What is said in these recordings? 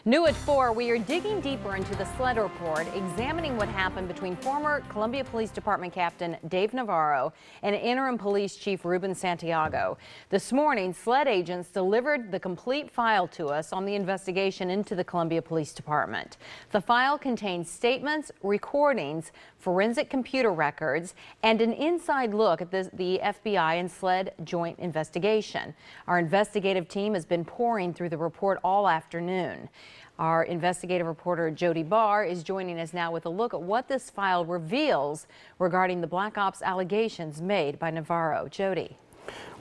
New at 4, we are digging deeper into the Sled report, examining what happened between former Columbia Police Department Captain Dave Navarro and interim police chief Ruben Santiago. This morning, Sled agents delivered the complete file to us on the investigation into the Columbia Police Department. The file contains statements, recordings, forensic computer records, and an inside look at the FBI and Sled joint investigation. Our investigative team has been poring through the report all afternoon. Our investigative reporter Jody Barr is joining us now with a look at what this file reveals regarding the Black Ops allegations made by Navarro. Jody.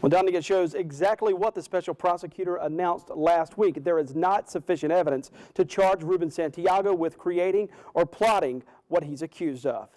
Well, Donnie, it shows exactly what the special prosecutor announced last week. There is not sufficient evidence to charge Ruben Santiago with creating or plotting what he's accused of.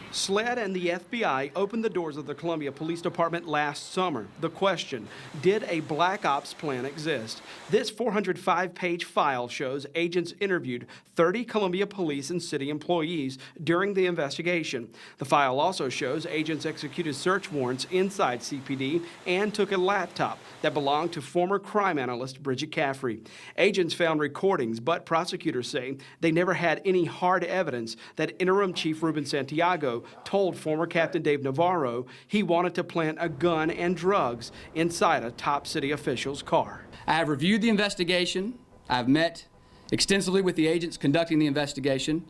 Sled and the FBI opened the doors of the Columbia Police Department last summer. The question, did a Black Ops plan exist? This 405-page file shows agents interviewed 30 Columbia Police and city employees during the investigation. The file also shows agents executed search warrants inside CPD and took a laptop that belonged to former crime analyst Bridget Caffrey. Agents found recordings, but prosecutors say they never had any hard evidence that interim chief Ruben Santiago told former Captain Dave Navarro he wanted to plant a gun and drugs inside a top city official's car. I have reviewed the investigation. I've met extensively with the agents conducting the investigation,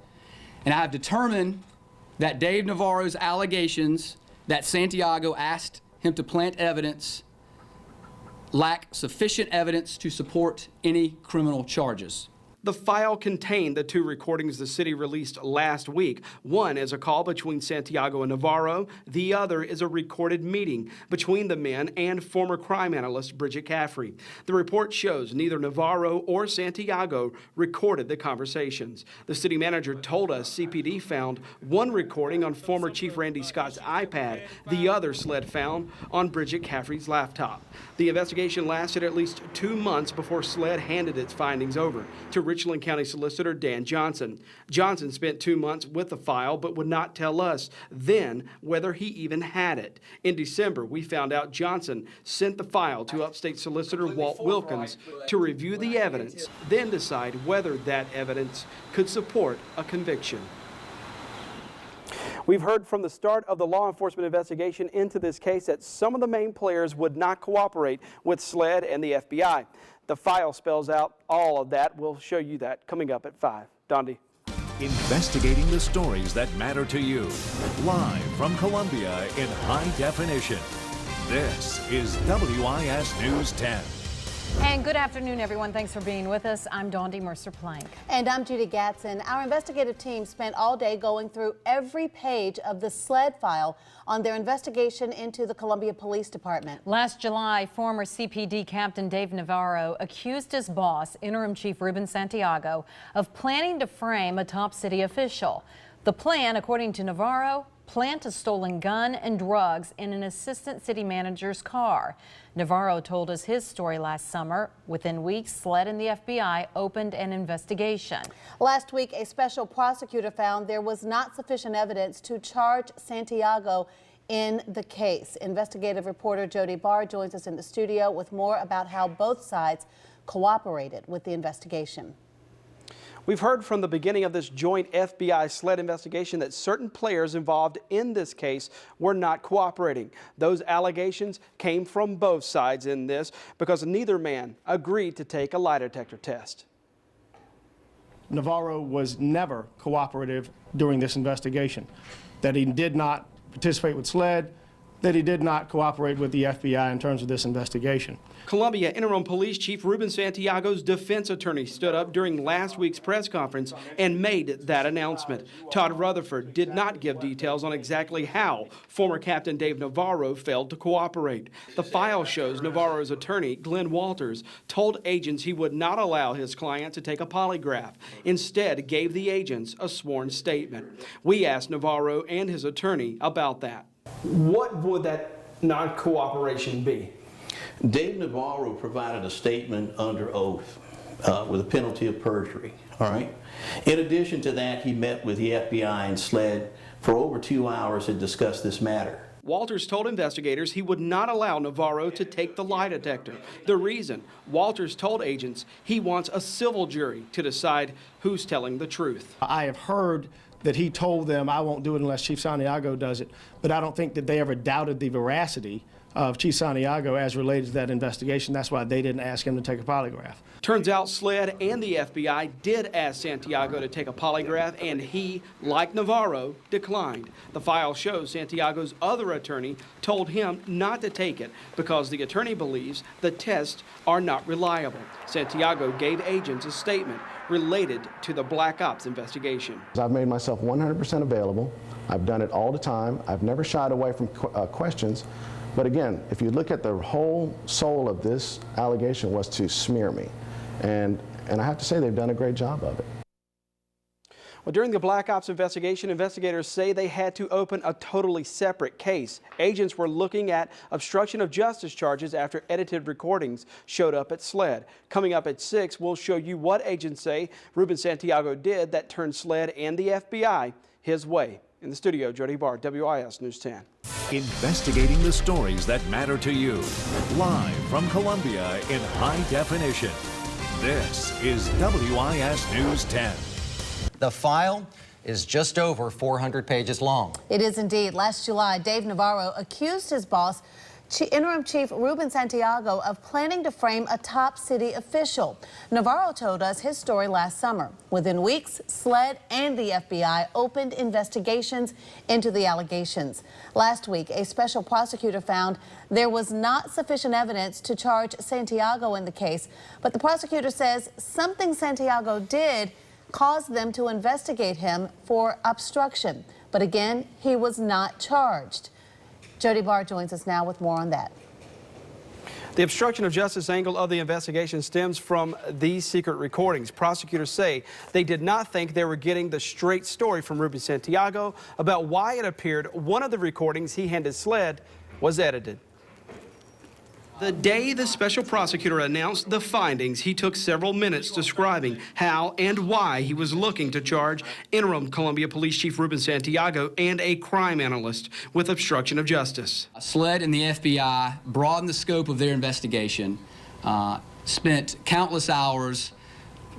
and I have determined that Dave Navarro's allegations that Santiago asked him to plant evidence lack sufficient evidence to support any criminal charges. The file contained the two recordings the city released last week. One is a call between Santiago and Navarro. The other is a recorded meeting between the men and former crime analyst Bridget Caffrey. The report shows neither Navarro or Santiago recorded the conversations. The city manager told us CPD found one recording on former Chief Randy Scott's iPad. The other Sled found on Bridget Caffrey's laptop. The investigation lasted at least 2 months before Sled handed its findings over to Richland County Solicitor Dan Johnson. Johnson spent 2 months with the file but would not tell us then whether he even had it. In December, we found out Johnson sent the file to Upstate Solicitor Walt Wilkins to review the evidence, then decide whether that evidence could support a conviction. We've heard from the start of the law enforcement investigation into this case that some of the main players would not cooperate with Sled and the FBI. The file spells out all of that. We'll show you that coming up at 5. Dondi. Investigating the stories that matter to you. Live from Columbia in high definition. This is WIS News 10. And good afternoon, everyone. Thanks for being with us. I'm Dondi Mercer-Plank. And I'm Judy Gatson. Our investigative team spent all day going through every page of the Sled file on their investigation into the Columbia Police Department. Last July, former CPD Captain Dave Navarro accused his boss, interim chief Ruben Santiago, of planning to frame a top city official. The plan, according to Navarro, plant a stolen gun and drugs in an assistant city manager's car. Navarro told us his story last summer. Within weeks, Sled and the FBI opened an investigation. Last week, a special prosecutor found there was not sufficient evidence to charge Santiago in the case. Investigative reporter Jody Barr joins us in the studio with more about how both sides cooperated with the investigation. We've heard from the beginning of this joint FBI Sled investigation that certain players involved in this case were not cooperating. Those allegations came from both sides in this because neither man agreed to take a lie detector test. Navarro was never cooperative during this investigation, that he did not participate with Sled, that he did not cooperate with the FBI in terms of this investigation. Columbia Interim Police Chief Ruben Santiago's defense attorney stood up during last week's press conference and made that announcement. Todd Rutherford did not give details on exactly how former Captain Dave Navarro failed to cooperate. The file shows Navarro's attorney, Glenn Walters, told agents he would not allow his client to take a polygraph. Instead, gave the agents a sworn statement. We asked Navarro and his attorney about that. What would that non-cooperation be? Dave Navarro provided a statement under oath with a penalty of perjury, all right? In addition to that, he met with the FBI and Sled for over 2 hours and discussed this matter. Walters told investigators he would not allow Navarro to take the lie detector. The reason? Walters told agents he wants a civil jury to decide who's telling the truth. I have heard that he told them, I won't do it unless Chief Santiago does it, but I don't think that they ever doubted the veracity of Chief Santiago as related to that investigation. That's why they didn't ask him to take a polygraph. Turns out Sled and the FBI did ask Santiago to take a polygraph, and he, like Navarro, declined. The file shows Santiago's other attorney told him not to take it because the attorney believes the tests are not reliable. Santiago gave agents a statement related to the Black Ops investigation. I've made myself 100% available. I've done it all the time. I've never shied away from questions. But again, if you look at the whole soul of this allegation was to smear me. And I have to say they've done a great job of it. Well, during the Black Ops investigation, investigators say they had to open a totally separate case. Agents were looking at obstruction of justice charges after edited recordings showed up at Sled. Coming up at 6, we'll show you what agents say Ruben Santiago did that turned Sled and the FBI his way. In the studio, Jody Barr, WIS News 10. Investigating the stories that matter to you. Live from Columbia in high definition. This is WIS News 10. The file is just over 400 pages long. It is indeed. Last July, Dave Navarro accused his boss, Interim Chief Ruben Santiago, of planning to frame a top city official. Navarro told us his story last summer. Within weeks, Sled and the FBI opened investigations into the allegations. Last week, a special prosecutor found there was not sufficient evidence to charge Santiago in the case, but the prosecutor says something Santiago did caused them to investigate him for obstruction. But again, he was not charged. Jody Barr joins us now with more on that. The obstruction of justice angle of the investigation stems from these secret recordings. Prosecutors say they did not think they were getting the straight story from Ruben Santiago about why it appeared one of the recordings he handed Sled was edited. The day the special prosecutor announced the findings, he took several minutes describing how and why he was looking to charge interim Columbia Police Chief Ruben Santiago and a crime analyst with obstruction of justice. Sled and the FBI broadened the scope of their investigation, spent countless hours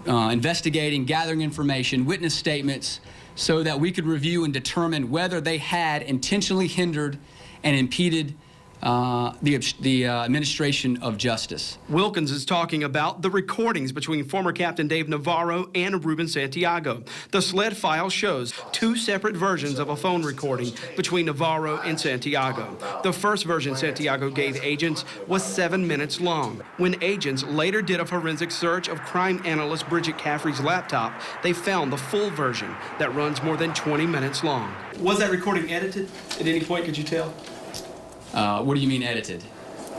investigating, gathering information, witness statements, so that we could review and determine whether they had intentionally hindered and impeded the administration of justice. Wilkins is talking about the recordings between former Captain Dave Navarro and Ruben Santiago. The Sled file shows two separate versions of a phone recording between Navarro and Santiago. The first version Santiago gave agents was 7 minutes long. When agents later did a forensic search of crime analyst Bridget Caffrey's laptop, they found the full version that runs more than 20 minutes long. Was that recording edited at any point, could you tell? What do you mean edited?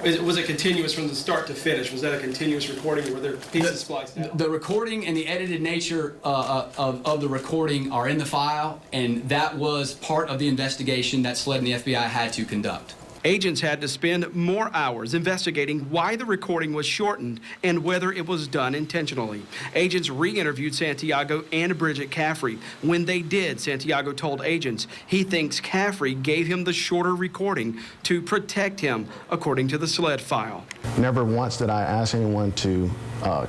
Was it continuous from the start to finish? Was that a continuous recording or were there pieces spliced out? The recording and the edited nature of the recording are in the file, and that was part of the investigation that Sled and the FBI had to conduct. Agents had to spend more hours investigating why the recording was shortened and whether it was done intentionally. Agents re-interviewed Santiago and Bridget Caffrey. When they did, Santiago told agents he thinks Caffrey gave him the shorter recording to protect him, according to the Sled file. Never once did I ask anyone to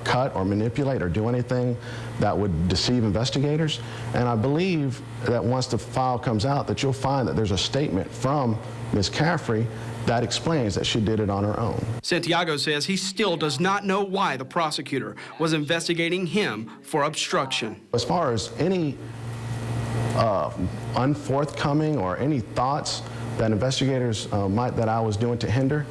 cut or manipulate or do anything that would deceive investigators. And I believe that once the file comes out that you'll find that there's a statement from Ms. Caffrey that explains that she did it on her own. Santiago says he still does not know why the prosecutor was investigating him for obstruction. As far as any unforthcoming or any thoughts that investigators that I was doing to hinder,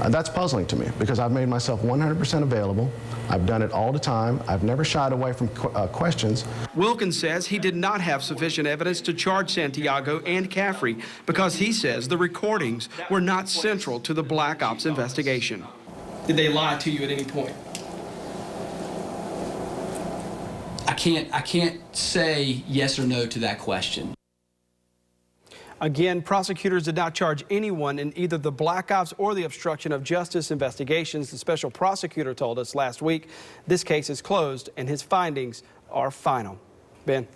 that's puzzling to me because I've made myself 100% available. I've done it all the time. I've never shied away from questions. Wilkins says he did not have sufficient evidence to charge Santiago and Caffrey because he says the recordings were not central to the Black Ops investigation. Did they lie to you at any point? I can't say yes or no to that question. Again, prosecutors did not charge anyone in either the Black Ops or the obstruction of justice investigations. The special prosecutor told us last week this case is closed and his findings are final. Ben.